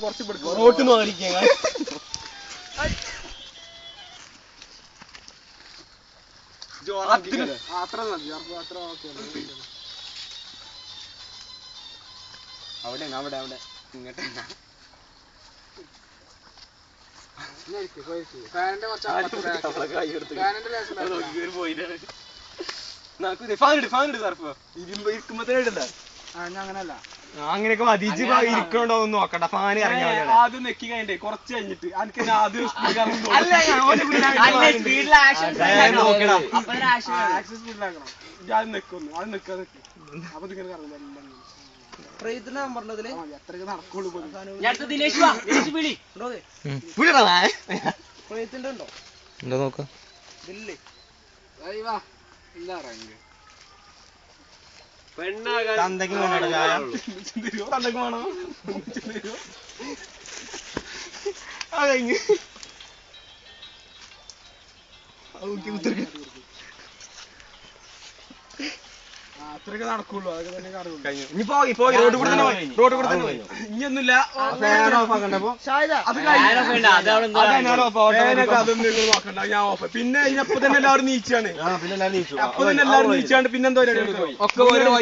rote മാറിക്കാൻ അവിടെ അവിടെ അവിടെ ഇങ്ങോട്ട് അങ്ങനെയൊക്കെ മതിച്ച് ഇരിക്കണ്ടോ ഒന്ന് നോക്കണ്ട ഫാന് ഇറങ്ങി ആദ്യം നെക്കി കഴിഞ്ഞിട്ട് കുറച്ച് കഴിഞ്ഞിട്ട് എനിക്ക് ആദ്യം നിക്കുന്നു അത് നിക്കാതെ അപ്പൊ പറഞ്ഞതില് എത്രയൊക്കെ നടക്കുള്ളൂ എന്താ നോക്ക തന്തക്ക് വേണോ അത്രയൊക്കെ നടക്കുള്ളൂ അതൊക്കെ തന്നെ കഴിഞ്ഞു ഇനി പോയി പോയി റോഡ് കൂടെ തന്നെ പോയി ഇനിയൊന്നുമില്ല അതൊന്നും നോക്കണ്ട ഞാൻ ഓഫ് പിന്നെ ഇതിനപ്പൊ തന്നെ എല്ലാവരും നീച്ചാണ് അപ്പൊ തന്നെ എല്ലാവരും നീച്ചാണ്ട് പിന്നെന്താ ഒക്കെ